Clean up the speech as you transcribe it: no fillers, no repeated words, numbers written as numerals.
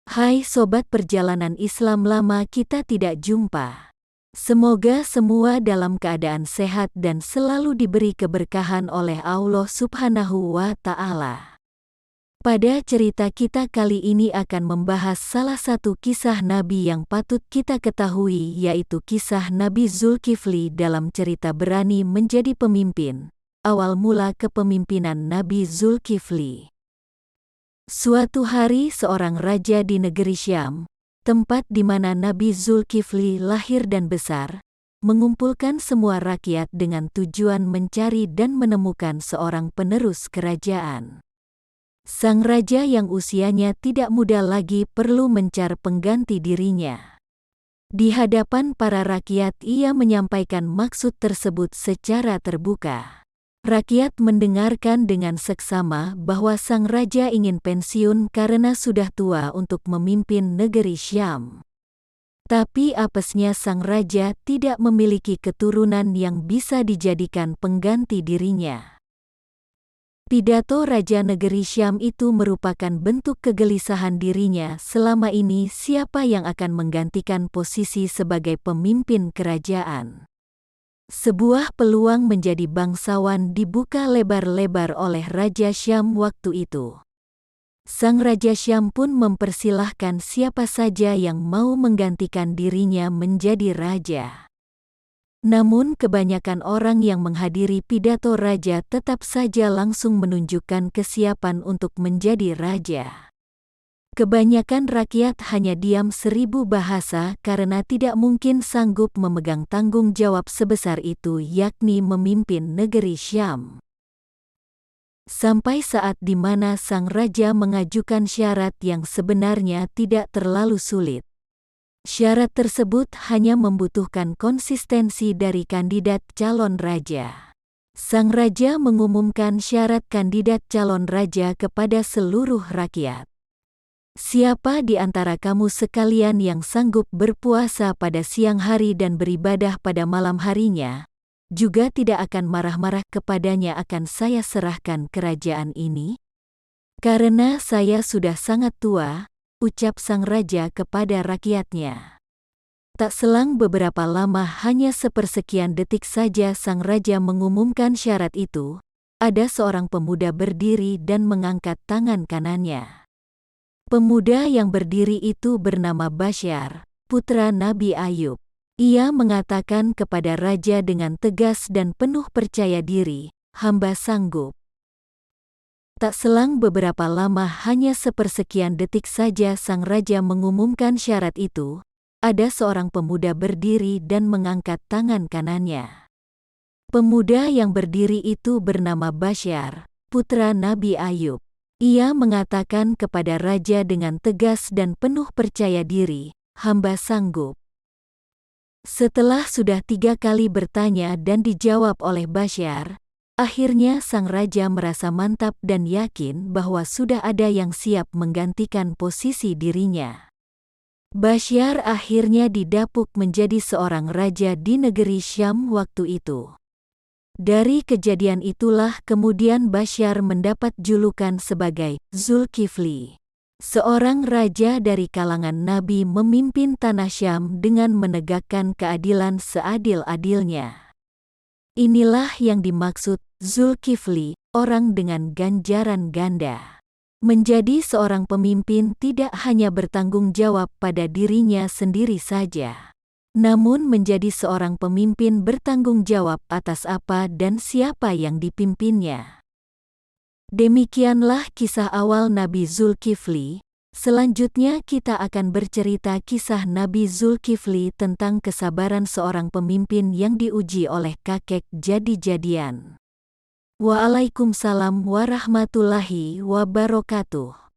Hai sobat perjalanan Islam lama kita tidak jumpa. Semoga semua dalam keadaan sehat dan selalu diberi keberkahan oleh Allah Subhanahu wa Ta'ala. Pada cerita kita kali ini akan membahas salah satu kisah Nabi yang patut kita ketahui, yaitu kisah Nabi Zulkifli dalam cerita Berani Menjadi Pemimpin. Awal mula kepemimpinan Nabi Zulkifli. Suatu hari seorang raja di negeri Syam, tempat di mana Nabi Zulkifli lahir dan besar, mengumpulkan semua rakyat dengan tujuan mencari dan menemukan seorang penerus kerajaan. Sang raja yang usianya tidak muda lagi perlu mencari pengganti dirinya. Di hadapan para rakyat ia menyampaikan maksud tersebut secara terbuka. Rakyat mendengarkan dengan seksama bahwa sang raja ingin pensiun karena sudah tua untuk memimpin negeri Syam. Tapi apesnya sang raja tidak memiliki keturunan yang bisa dijadikan pengganti dirinya. Pidato Raja Negeri Syam itu merupakan bentuk kegelisahan dirinya selama ini siapa yang akan menggantikan posisi sebagai pemimpin kerajaan. Sebuah peluang menjadi bangsawan dibuka lebar-lebar oleh Raja Syam waktu itu. Sang Raja Syam pun mempersilahkan siapa saja yang mau menggantikan dirinya menjadi raja. Namun kebanyakan orang yang menghadiri pidato raja tetap saja langsung menunjukkan kesiapan untuk menjadi raja. Kebanyakan rakyat hanya diam 1000 bahasa karena tidak mungkin sanggup memegang tanggung jawab sebesar itu, yakni memimpin negeri Syam. Sampai saat di mana sang raja mengajukan syarat yang sebenarnya tidak terlalu sulit. Syarat tersebut hanya membutuhkan konsistensi dari kandidat calon raja. Sang raja mengumumkan syarat kandidat calon raja kepada seluruh rakyat. Siapa di antara kamu sekalian yang sanggup berpuasa pada siang hari dan beribadah pada malam harinya, juga tidak akan marah-marah kepadanya akan saya serahkan kerajaan ini? Karena saya sudah sangat tua, ucap sang raja kepada rakyatnya. Tak selang beberapa lama, hanya sepersekian detik saja sang raja mengumumkan syarat itu, ada seorang pemuda berdiri dan mengangkat tangan kanannya. Pemuda yang berdiri itu bernama Basyar, putra Nabi Ayub. Ia mengatakan kepada raja dengan tegas dan penuh percaya diri, "Hamba sanggup." Tak selang beberapa lama, hanya sepersekian detik saja sang raja mengumumkan syarat itu, ada seorang pemuda berdiri dan mengangkat tangan kanannya. Pemuda yang berdiri itu bernama Basyar, putra Nabi Ayub. Ia mengatakan kepada raja dengan tegas dan penuh percaya diri, "Hamba sanggup." Setelah sudah 3 kali bertanya dan dijawab oleh Basyar, akhirnya sang raja merasa mantap dan yakin bahwa sudah ada yang siap menggantikan posisi dirinya. Basyar akhirnya didapuk menjadi seorang raja di negeri Syam waktu itu. Dari kejadian itulah kemudian Basyar mendapat julukan sebagai Zulkifli, seorang raja dari kalangan nabi memimpin tanah Syam dengan menegakkan keadilan seadil-adilnya. Inilah yang dimaksud Zulkifli, orang dengan ganjaran ganda. Menjadi seorang pemimpin tidak hanya bertanggung jawab pada dirinya sendiri saja, namun menjadi seorang pemimpin bertanggung jawab atas apa dan siapa yang dipimpinnya. Demikianlah kisah awal Nabi Zulkifli. Selanjutnya kita akan bercerita kisah Nabi Zulkifli tentang kesabaran seorang pemimpin yang diuji oleh kakek jadi-jadian. Waalaikumsalam warahmatullahi wabarakatuh.